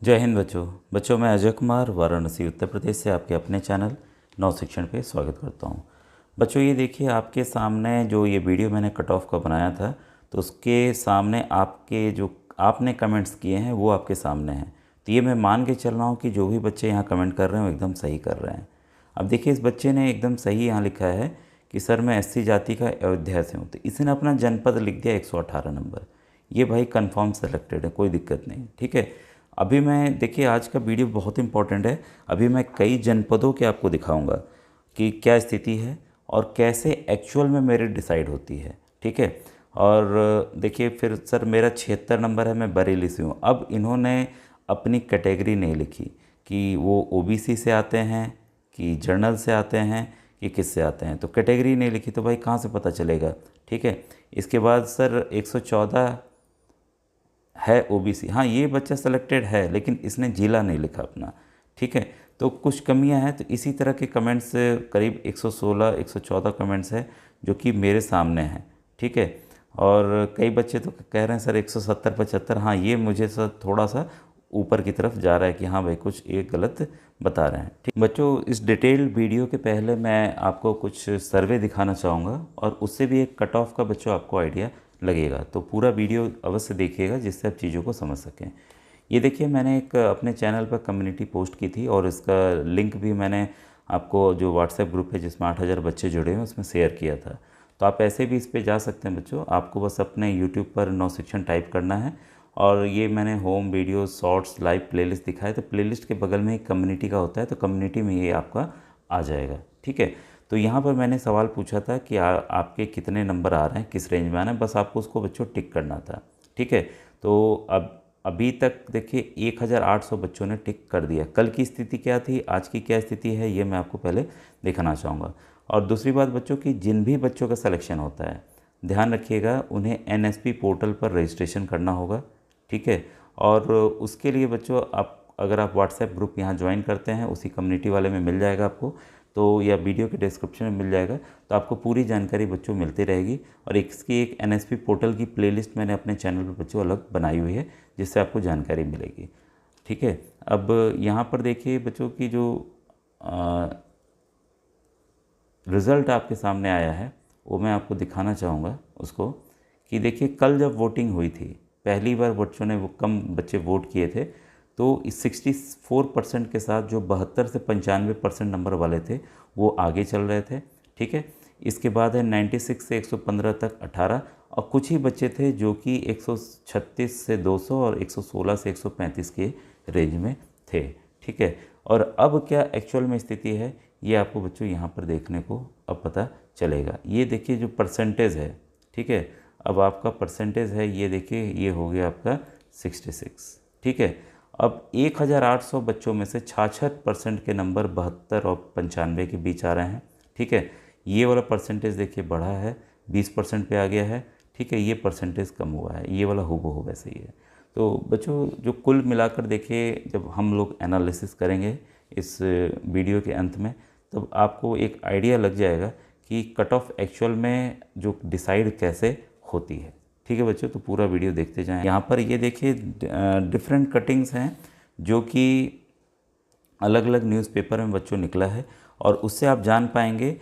जय हिंद बच्चों मैं अजय कुमार वाराणसी उत्तर प्रदेश से आपके अपने चैनल नव शिक्षण पे स्वागत करता हूँ। बच्चों ये देखिए आपके सामने जो ये वीडियो मैंने कट ऑफ का बनाया था तो उसके सामने आपके जो आपने कमेंट्स किए हैं वो आपके सामने हैं। तो ये मैं मान के चल रहा हूँ कि जो भी बच्चे यहाँ कमेंट कर रहे हैं वो एकदम सही कर रहे हैं। अब देखिए इस बच्चे ने एकदम सही यहाँ लिखा है कि सर मैं एससी जाति का अयोध्या से हूँ। तो इसने अपना जनपद लिख दिया 118 नंबर। ये भाई कंफर्म सेलेक्टेड है, कोई दिक्कत नहीं, ठीक है। अभी मैं देखिए आज का वीडियो बहुत इंपॉर्टेंट है। अभी मैं कई जनपदों के आपको दिखाऊंगा कि क्या स्थिति है और कैसे एक्चुअल में मेरी डिसाइड होती है, ठीक है। और देखिए फिर सर मेरा 76 नंबर है, मैं बरेली से हूँ। अब इन्होंने अपनी कैटेगरी नहीं लिखी कि वो ओबीसी से आते हैं कि जर्नल से आते हैं कि किस से आते हैं। तो कैटेगरी नहीं लिखी तो भाई कहाँ से पता चलेगा, ठीक है। इसके बाद सर 114 है ओबीसी, हाँ ये बच्चा सेलेक्टेड है लेकिन इसने जिला नहीं लिखा अपना, ठीक है। तो कुछ कमियां हैं। तो इसी तरह के कमेंट्स करीब 116 114 कमेंट्स है जो कि मेरे सामने हैं, ठीक है। और कई बच्चे तो कह रहे हैं सर 170 75, हाँ ये मुझे सर थोड़ा सा ऊपर की तरफ जा रहा है कि हाँ भाई कुछ एक गलत बता रहे हैं, ठीक बच्चों। इस डिटेल्ड वीडियो के पहले मैं आपको कुछ सर्वे दिखाना चाहूँगा और उससे भी एक कट ऑफ का बच्चों आपको आइडिया लगेगा। तो पूरा वीडियो अवश्य देखिएगा जिससे आप चीज़ों को समझ सकें। ये देखिए मैंने एक अपने चैनल पर कम्युनिटी पोस्ट की थी और इसका लिंक भी मैंने आपको जो व्हाट्सएप ग्रुप है जिसमें 8000 बच्चे जुड़े हैं उसमें शेयर किया था। तो आप ऐसे भी इस पर जा सकते हैं बच्चों। आपको बस अपने यूट्यूब पर नव शिक्षण टाइप करना है और ये मैंने home video shorts live playlist दिखाया। तो प्लेलिस्ट के बगल में एक कम्युनिटी का होता है, तो कम्युनिटी में ये आपका आ जाएगा, ठीक है। तो यहाँ पर मैंने सवाल पूछा था कि आपके कितने नंबर आ रहे हैं, किस रेंज में आ रहे हैं, बस आपको उसको बच्चों टिक करना था, ठीक है। तो अब अभी तक देखिए 1800 बच्चों ने टिक कर दिया। कल की स्थिति क्या थी, आज की क्या स्थिति है, ये मैं आपको पहले दिखाना चाहूँगा। और दूसरी बात बच्चों की जिन भी बच्चों का सिलेक्शन होता है ध्यान रखिएगा उन्हें एनएसपी पोर्टल पर रजिस्ट्रेशन करना होगा, ठीक है। और उसके लिए बच्चों आप अगर आप व्हाट्सएप ग्रुप यहाँ ज्वाइन करते हैं उसी कम्युनिटी वाले में मिल जाएगा आपको, तो या वीडियो के डिस्क्रिप्शन में मिल जाएगा। तो आपको पूरी जानकारी बच्चों मिलती रहेगी। और इसकी एक एनएसपी पोर्टल की प्लेलिस्ट मैंने अपने चैनल पर बच्चों अलग बनाई हुई है जिससे आपको जानकारी मिलेगी, ठीक है। अब यहाँ पर देखिए बच्चों की जो रिज़ल्ट आपके सामने आया है वो मैं आपको दिखाना चाहूँगा उसको, कि देखिए कल जब वोटिंग हुई थी पहली बार बच्चों ने वो कम बच्चे वोट किए थे तो इस 64% के साथ जो 72 से 95% नंबर वाले थे वो आगे चल रहे थे, ठीक है। इसके बाद है 96 से 115 तक 18 और कुछ ही बच्चे थे जो कि 136 से 200 और 116 से 135 के रेंज में थे, ठीक है। और अब क्या एक्चुअल में स्थिति है ये आपको बच्चों यहाँ पर देखने को अब पता चलेगा। ये देखिए जो परसेंटेज है, ठीक है। अब आपका परसेंटेज है ये देखिए ये हो गया आपका 66, ठीक है। अब 1800 बच्चों में से 66% के नंबर 72 और 95 के बीच आ रहे हैं, ठीक है। ये वाला परसेंटेज देखिए बढ़ा है, 20% पे आ गया है, ठीक है। ये परसेंटेज कम हुआ है, ये वाला हूबहू वैसे ही है। तो बच्चों जो कुल मिलाकर देखिए जब हम लोग एनालिसिस करेंगे इस वीडियो के अंत में तब आपको एक आइडिया लग जाएगा कि कट ऑफ एक्चुअल में जो डिसाइड कैसे होती है, ठीक है बच्चों। तो पूरा वीडियो देखते जाएं। यहाँ पर ये देखिए डिफरेंट कटिंग्स हैं जो कि अलग अलग न्यूज़पेपर में बच्चों निकला है और उससे आप जान पाएंगे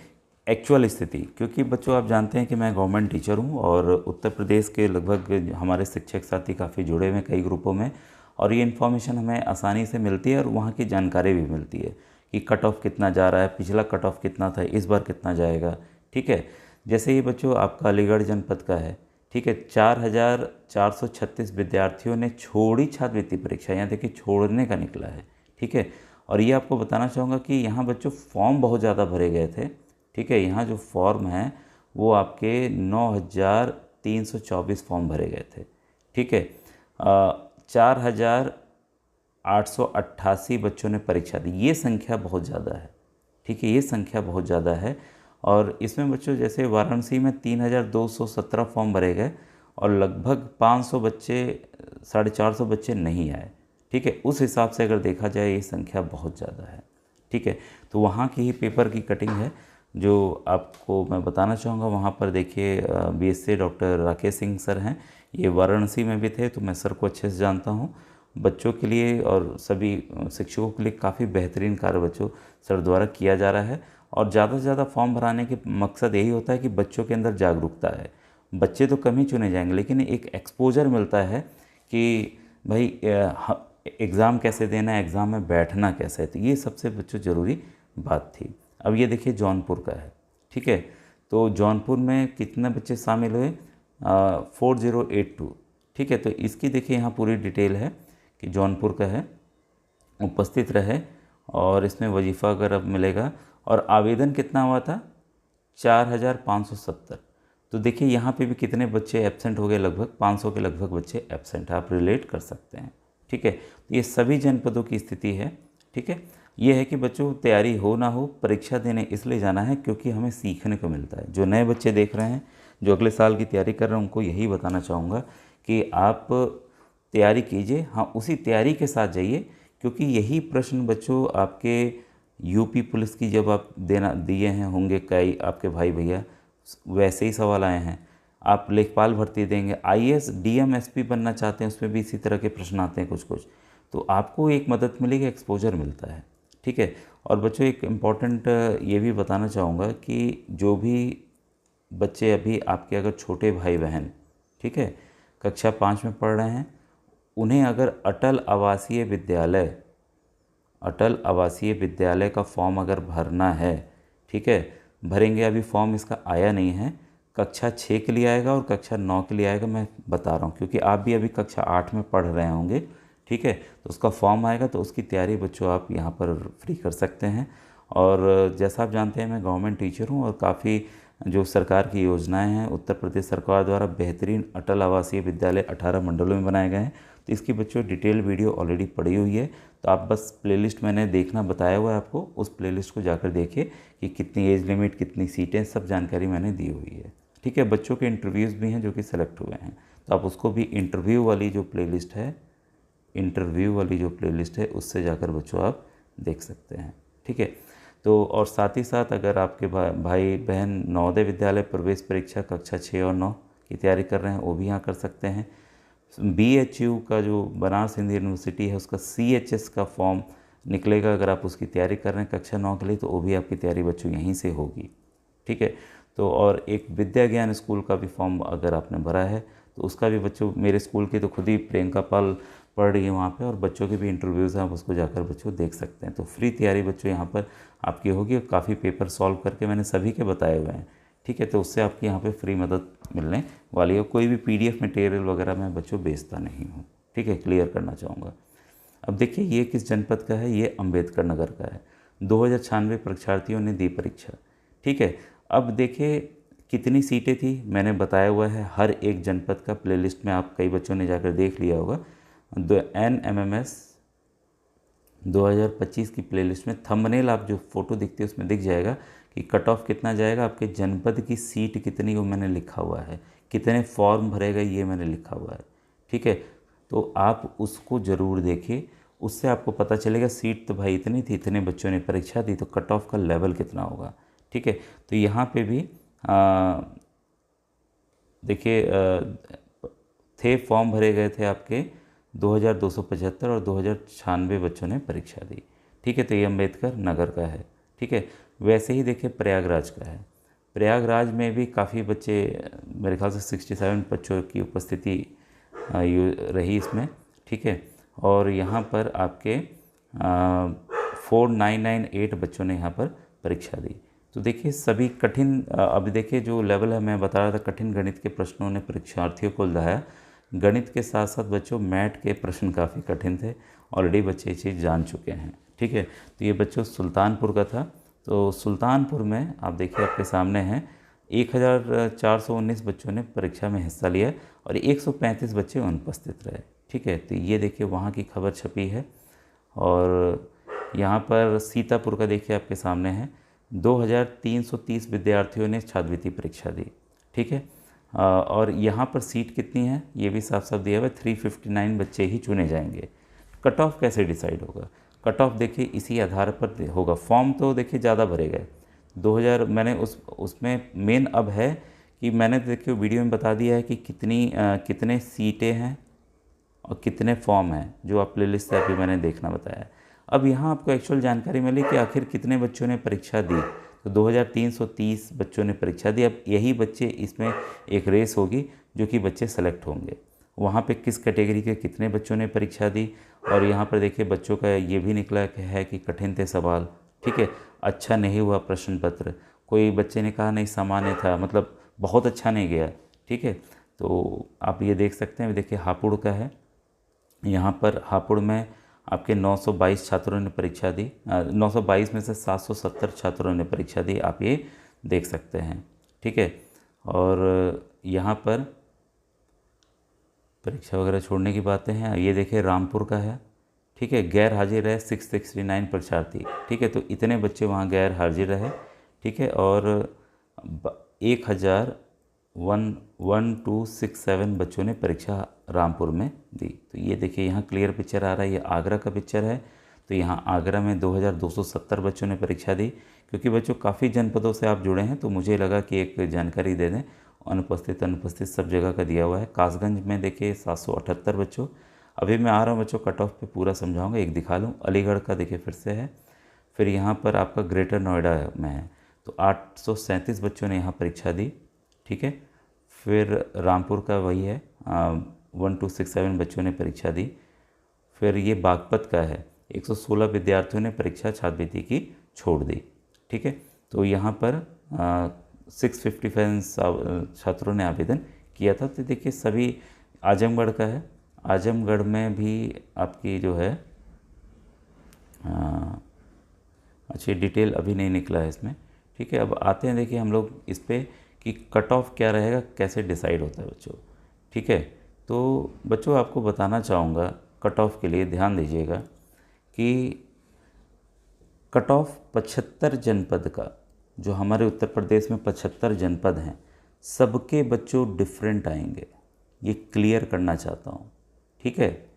एक्चुअल स्थिति। क्योंकि बच्चों आप जानते हैं कि मैं गवर्नमेंट टीचर हूँ और उत्तर प्रदेश के लगभग हमारे शिक्षक साथी काफ़ी जुड़े हुए हैं कई ग्रुपों में और ये इन्फॉर्मेशन हमें आसानी से मिलती है और वहाँ की जानकारी भी मिलती है कि कट ऑफ कितना जा रहा है, पिछला कट ऑफ कितना था, इस बार कितना जाएगा, ठीक है। जैसे ये बच्चों आपका अलीगढ़ जनपद का है, ठीक है। 4436 विद्यार्थियों ने छोड़ी छात्रवृत्ति परीक्षा, यहाँ देखिए छोड़ने का निकला है, ठीक है। और ये आपको बताना चाहूँगा कि यहाँ बच्चों फॉर्म बहुत ज़्यादा भरे गए थे, ठीक है। यहाँ जो फॉर्म हैं वो आपके 9324 फॉर्म भरे गए थे, ठीक है। 4888 बच्चों ने परीक्षा दी, ये संख्या बहुत ज़्यादा है, ठीक है। ये संख्या बहुत ज़्यादा है। और इसमें बच्चों जैसे वाराणसी में 3217 फॉर्म भरे गए और लगभग 500 बच्चे 450 बच्चे नहीं आए, ठीक है। उस हिसाब से अगर देखा जाए ये संख्या बहुत ज़्यादा है, ठीक है। तो वहाँ की ही पेपर की कटिंग है जो आपको मैं बताना चाहूँगा। वहाँ पर देखिए BSc doctor Rakesh Singh sir हैं, ये वाराणसी में भी थे तो मैं सर को अच्छे से जानता हूँ बच्चों के लिए और सभी शिक्षकों के लिए काफ़ी बेहतरीन कार्य बच्चों सर द्वारा किया जा रहा है। और ज़्यादा से ज़्यादा फॉर्म भराने के मकसद यही होता है कि बच्चों के अंदर जागरूकता है। बच्चे तो कम ही चुने जाएंगे, लेकिन एक एक्सपोजर मिलता है कि भाई एग्ज़ाम कैसे देना है, एग्ज़ाम में बैठना कैसे है। तो ये सबसे बच्चों ज़रूरी बात थी। अब ये देखिए जौनपुर का है, ठीक है। तो जौनपुर में कितने बच्चे शामिल हुए, 4082, ठीक है। तो इसकी देखिए यहाँ पूरी डिटेल है कि जौनपुर का है, उपस्थित रहे और इसमें वजीफ़ा अगर अब मिलेगा। और आवेदन कितना हुआ था, 4570। तो देखिए यहाँ पे भी कितने बच्चे एब्सेंट हो गए, लगभग 500 के लगभग बच्चे एब्सेंट है, आप रिलेट कर सकते हैं, ठीक है। तो ये सभी जनपदों की स्थिति है, ठीक है। ये है कि बच्चों तैयारी हो ना हो, परीक्षा देने इसलिए जाना है क्योंकि हमें सीखने को मिलता है। जो नए बच्चे देख रहे हैं, जो अगले साल की तैयारी कर रहे हैं, उनको यही बताना चाहूँगा कि आप तैयारी कीजिए, हाँ उसी तैयारी के साथ जाइए, क्योंकि यही प्रश्न बच्चों आपके यूपी पुलिस की जब आप देना दिए हैं होंगे, कई आपके भाई भैया वैसे ही सवाल आए हैं। आप लेखपाल भर्ती देंगे, आईएएस डीएम एसपी बनना चाहते हैं, उसमें भी इसी तरह के प्रश्न आते हैं कुछ कुछ। तो आपको एक मदद मिलेगी, एक्सपोजर मिलता है, ठीक है। और बच्चों एक इम्पॉर्टेंट ये भी बताना चाहूँगा कि जो भी बच्चे अभी आपके अगर छोटे भाई बहन, ठीक है, कक्षा 5 में पढ़ रहे हैं, उन्हें अगर अटल आवासीय विद्यालय का फॉर्म अगर भरना है, ठीक है, भरेंगे। अभी फॉर्म इसका आया नहीं है, कक्षा 6 के लिए आएगा और कक्षा 9 के लिए आएगा। मैं बता रहा हूँ क्योंकि आप भी अभी कक्षा 8 में पढ़ रहे होंगे, ठीक है। तो उसका फॉर्म आएगा, तो उसकी तैयारी बच्चों आप यहाँ पर फ्री कर सकते हैं। और जैसा आप जानते हैं, मैं गवर्नमेंट टीचर हूँ और काफ़ी जो सरकार की योजनाएं हैं, उत्तर प्रदेश सरकार द्वारा बेहतरीन अटल आवासीय विद्यालय 18 मंडलों में बनाए गए हैं। तो इसकी बच्चों डिटेल वीडियो ऑलरेडी पड़ी हुई है, तो आप बस प्लेलिस्ट मैंने देखना बताया हुआ है आपको, उस प्लेलिस्ट को जाकर देखिए कि कितनी एज लिमिट, कितनी सीटें, सब जानकारी मैंने दी हुई है, ठीक है। बच्चों के इंटरव्यूज़ भी हैं जो कि सिलेक्ट हुए हैं, तो आप उसको भी इंटरव्यू वाली जो प्लेलिस्ट है उससे जाकर बच्चों आप देख सकते हैं, ठीक है। तो और साथ ही साथ अगर आपके भाई बहन नवोदय विद्यालय प्रवेश परीक्षा कक्षा 6 और 9 की तैयारी कर रहे हैं, वो भी यहाँ कर सकते हैं। BHU का जो बनारस हिंदू यूनिवर्सिटी है, उसका CHS का फॉर्म निकलेगा, अगर आप उसकी तैयारी कर रहे हैं कक्षा 9 के लिए, तो वो भी आपकी तैयारी बच्चों यहीं से होगी, ठीक है। तो और एक विद्या ज्ञान स्कूल का भी फॉर्म अगर आपने भरा है, तो उसका भी बच्चों, मेरे स्कूल की तो खुद ही प्रियंका पाल पढ़ रही है वहाँ पे, और बच्चों के भी इंटरव्यूज़ हैं, आप उसको जाकर बच्चों देख सकते हैं। तो फ्री तैयारी बच्चों यहाँ पर आपकी होगी, और काफ़ी पेपर सॉल्व करके मैंने सभी के बताए हुए हैं, ठीक है। तो उससे आपकी यहाँ पे फ्री मदद मिलने वाली है। कोई भी PDF मटेरियल वगैरह मैं बच्चों बेचता नहीं हूँ, ठीक है, क्लियर करना चाहूँगा। अब देखिए ये किस जनपद का है, ये अम्बेडकर नगर का है। 2096 परीक्षार्थियों ने दी परीक्षा, ठीक है। अब देखिए कितनी सीटें थी, मैंने बताया हुआ है हर एक जनपद का, प्लेलिस्ट में आप कई बच्चों ने जाकर देख लिया होगा। NMMS 2025 की प्लेलिस्ट में थंबनेल आप जो फ़ोटो दिखती है उसमें दिख जाएगा कि कट ऑफ कितना जाएगा, आपके जनपद की सीट कितनी वो मैंने लिखा हुआ है, कितने फॉर्म भरेगा ये मैंने लिखा हुआ है, ठीक है। तो आप उसको ज़रूर देखिए, उससे आपको पता चलेगा सीट तो भाई इतनी थी, इतने बच्चों ने परीक्षा दी, तो कट ऑफ का लेवल कितना होगा, ठीक है। तो यहाँ पे भी देखिए थे फॉर्म भरे गए थे आपके 2275 और 2096 बच्चों ने परीक्षा दी, ठीक है। तो ये अम्बेडकर नगर का है, ठीक है। वैसे ही देखिए प्रयागराज का है, प्रयागराज में भी काफ़ी बच्चे, मेरे ख्याल से 67 बच्चों की उपस्थिति रही इसमें, ठीक है। और यहाँ पर आपके 4998 बच्चों ने यहाँ पर परीक्षा दी। तो देखिए सभी कठिन, अब देखिए जो लेवल है मैं बता रहा था, कठिन गणित के प्रश्नों ने परीक्षार्थियों को लुभाया। गणित के साथ साथ बच्चों मैथ के प्रश्न काफ़ी कठिन थे, ऑलरेडी बच्चे ये चीज़ जान चुके हैं, ठीक है। तो ये बच्चों सुल्तानपुर का था। तो सुल्तानपुर में आप देखिए आपके सामने हैं 1419 बच्चों ने परीक्षा में हिस्सा लिया और 135 बच्चे अनुपस्थित रहे, ठीक है। तो ये देखिए वहाँ की खबर छपी है। और यहाँ पर सीतापुर का देखिए आपके सामने है, 2330 विद्यार्थियों ने छात्रवृत्ति परीक्षा दी, ठीक है। और यहाँ पर सीट कितनी है ये भी साफ साफ दिया हुआ है, 359 बच्चे ही चुने जाएंगे। कट ऑफ कैसे डिसाइड होगा, कट ऑफ देखिए इसी आधार पर होगा। फॉर्म तो देखिए ज़्यादा भरे गए 2000, मैंने उसमें मेन अब है कि मैंने देखिए वीडियो में बता दिया है कि कितने सीटें हैं, और कितने फॉर्म हैं, जो आप प्लेलिस्ट से अभी मैंने देखना बताया। अब यहाँ आपको एक्चुअल जानकारी मिली कि आखिर कितने बच्चों ने परीक्षा दी। तो 2330 बच्चों ने परीक्षा दी। अब यही बच्चे, इसमें एक रेस होगी जो कि बच्चे सेलेक्ट होंगे। वहाँ पे किस कैटेगरी के कितने बच्चों ने परीक्षा दी, और यहाँ पर देखिए बच्चों का ये भी निकला है कि कठिन थे सवाल, ठीक है, अच्छा नहीं हुआ प्रश्न पत्र, कोई बच्चे ने कहा नहीं सामान्य था, मतलब बहुत अच्छा नहीं गया, ठीक है। तो आप ये देख सकते हैं, देखिए हापुड़ का है, यहाँ पर हापुड़ में आपके 922 छात्रों ने परीक्षा दी। 922 में से 770 छात्रों ने परीक्षा दी, आप ये देख सकते हैं, ठीक है। और यहाँ पर परीक्षा वगैरह छोड़ने की बातें हैं। ये देखिए रामपुर का है, ठीक है, गैर हाजिर रहे 669 परीक्षार्थी, ठीक है। तो इतने बच्चे वहाँ गैर हाजिर रहे, ठीक है। और 1267 बच्चों ने परीक्षा रामपुर में दी। तो ये देखिए यहाँ क्लियर पिक्चर आ रहा है, ये आगरा का पिक्चर है। तो यहाँ आगरा में 2270 बच्चों ने परीक्षा दी। क्योंकि बच्चों काफ़ी जनपदों से आप जुड़े हैं, तो मुझे लगा कि एक जानकारी दे दें। अनुपस्थित सब जगह का दिया हुआ है। कासगंज में देखिए 778 बच्चों। अभी मैं आ रहा हूँ बच्चों, कट ऑफ पे पूरा समझाऊंगा, एक दिखा लूँ। अलीगढ़ का देखिए फिर से है। फिर यहाँ पर आपका ग्रेटर नोएडा में है, तो 837 बच्चों ने यहाँ परीक्षा दी, ठीक है। फिर रामपुर का वही है, 1267 बच्चों ने परीक्षा दी। फिर ये बागपत का है, 116 विद्यार्थियों ने परीक्षा छात्रवृत्ति की छोड़ दी, ठीक है। तो यहाँ पर 655 छात्रों ने आवेदन किया था। तो देखिए सभी, आजमगढ़ का है, आजमगढ़ में भी आपकी जो है अच्छी डिटेल अभी नहीं निकला है इसमें, ठीक है। अब आते हैं देखिए हम लोग इस पर कि कट ऑफ क्या रहेगा, कैसे डिसाइड होता है बच्चों, ठीक है। तो बच्चों आपको बताना चाहूँगा, कट ऑफ के लिए ध्यान दीजिएगा कि कट ऑफ 75 जनपद का, जो हमारे उत्तर प्रदेश में 75 जनपद हैं, सबके बच्चों डिफरेंट आएंगे, ये क्लियर करना चाहता हूँ, ठीक है।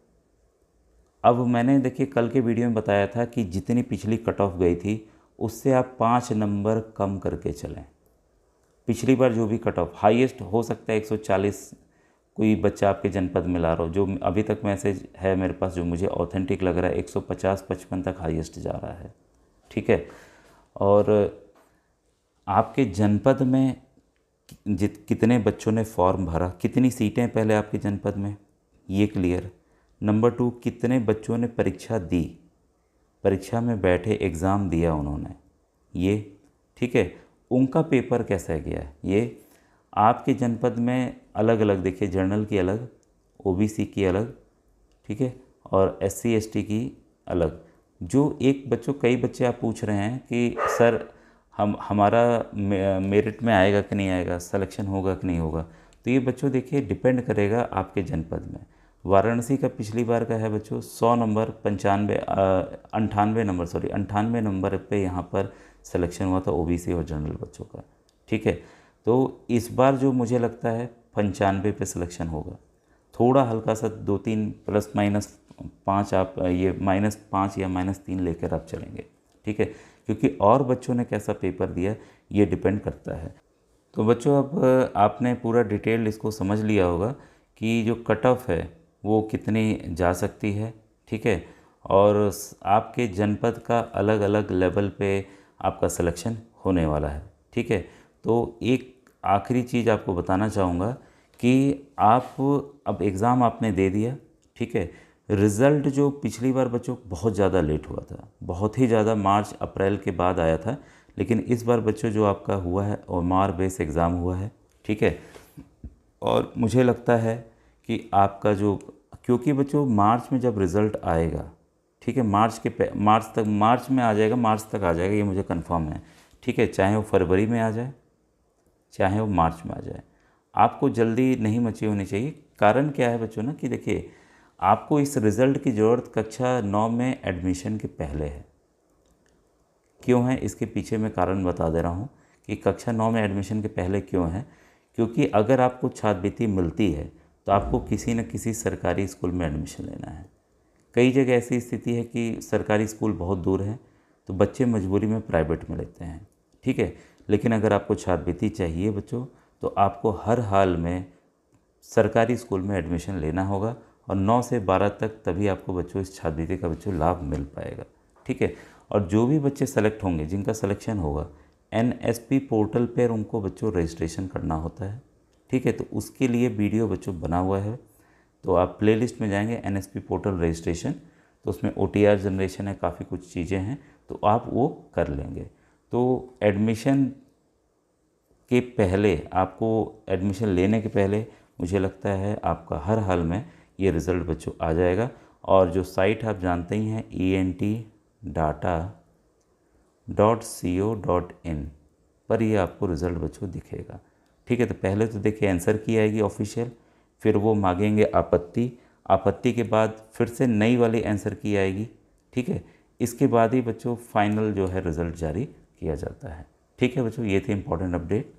अब मैंने देखिए कल के वीडियो में बताया था कि जितनी पिछली कट ऑफ गई थी उससे आप 5 नंबर कम करके चलें। पिछली बार जो भी कट ऑफ हाईएस्ट हो सकता है 140 कोई बच्चा आपके जनपद में ला रहा हो, जो अभी तक मैसेज है मेरे पास जो मुझे ऑथेंटिक लग रहा है 150-55 तक हाईएस्ट जा रहा है, ठीक है। और आपके जनपद में कितने बच्चों ने फॉर्म भरा, कितनी सीटें पहले आपके जनपद में, ये क्लियर। नंबर 2, कितने बच्चों ने परीक्षा दी, परीक्षा में बैठे, एग्ज़ाम दिया उन्होंने, ये, ठीक है। उनका पेपर कैसा गया है, ये आपके जनपद में अलग अलग देखिए, जनरल की अलग, ओबीसी की अलग, ठीक है, और एससी एसटी की अलग। जो एक बच्चों, कई बच्चे आप पूछ रहे हैं कि सर हमारा मेरिट में आएगा कि नहीं आएगा, सिलेक्शन होगा कि नहीं होगा। तो ये बच्चों देखिए डिपेंड करेगा आपके जनपद में। वाराणसी का पिछली बार का है बच्चों 100 नंबर 98 नंबर पे यहाँ पर सिलेक्शन हुआ था ओबीसी और जनरल बच्चों का, ठीक है। तो इस बार जो मुझे लगता है 95 पे सिलेक्शन होगा। थोड़ा हल्का सा 2-3 ±5 आप ये -5 या -3 लेकर आप चलेंगे, ठीक है। क्योंकि और बच्चों ने कैसा पेपर दिया ये डिपेंड करता है। तो बच्चों अब आपने पूरा डिटेल इसको समझ लिया होगा कि जो कट ऑफ है वो कितनी जा सकती है, ठीक है। और आपके जनपद का अलग अलग लेवल पे आपका सिलेक्शन होने वाला है, ठीक है। तो एक आखिरी चीज़ आपको बताना चाहूँगा कि आप अब एग्ज़ाम आपने दे दिया, ठीक है। रिज़ल्ट जो पिछली बार बच्चों बहुत ज़्यादा लेट हुआ था, बहुत ही ज़्यादा, मार्च अप्रैल के बाद आया था। लेकिन इस बार बच्चों जो आपका हुआ है और मार बेस एग्ज़ाम हुआ है, ठीक है। और मुझे लगता है कि आपका जो, क्योंकि बच्चों मार्च में जब रिज़ल्ट आएगा, ठीक है, मार्च में आ जाएगा, मार्च तक आ जाएगा, ये मुझे कंफर्म है, ठीक है। चाहे वो फरवरी में आ जाए, चाहे वो मार्च में आ जाए, आपको जल्दी नहीं मची होनी चाहिए। कारण क्या है बच्चों ना कि देखिए आपको इस रिज़ल्ट की ज़रूरत कक्षा 9 में एडमिशन के पहले है। क्यों है, इसके पीछे मैं कारण बता दे रहा हूँ कि कक्षा 9 में एडमिशन के पहले क्यों है। क्योंकि अगर आपको छात्रवृत्ति मिलती है तो आपको किसी न किसी सरकारी स्कूल में एडमिशन लेना है। कई जगह ऐसी स्थिति है कि सरकारी स्कूल बहुत दूर है तो बच्चे मजबूरी में प्राइवेट में लेते हैं, ठीक है। लेकिन अगर आपको छात्रवृत्ति चाहिए बच्चों तो आपको हर हाल में सरकारी स्कूल में एडमिशन लेना होगा और 9 से 12 तक तभी आपको बच्चों इस छात्रवृत्ति का बच्चों लाभ मिल पाएगा। ठीक है। और जो भी बच्चे सेलेक्ट होंगे, जिनका सिलेक्शन होगा, NSP पोर्टल पर उनको बच्चों रजिस्ट्रेशन करना होता है। ठीक है। तो उसके लिए वीडियो बच्चों बना हुआ है, तो आप प्लेलिस्ट में जाएंगे NSP पोर्टल रजिस्ट्रेशन, तो उसमें OTR जनरेशन है, काफ़ी कुछ चीज़ें हैं, तो आप वो कर लेंगे। तो एडमिशन के पहले, आपको एडमिशन लेने के पहले मुझे लगता है आपका हर हाल में ये रिज़ल्ट बच्चों आ जाएगा। और जो साइट आप जानते ही हैं entdata.co.in पर ये आपको रिज़ल्ट बच्चों दिखेगा। ठीक है। तो पहले तो देखिए आंसर की आएगी ऑफिशियल, फिर वो मांगेंगे आपत्ति, आपत्ति के बाद फिर से नई वाली आंसर की आएगी। ठीक है। इसके बाद ही बच्चों फाइनल जो है रिज़ल्ट जारी किया जाता है। ठीक है बच्चों, ये थी इम्पॉर्टेंट अपडेट।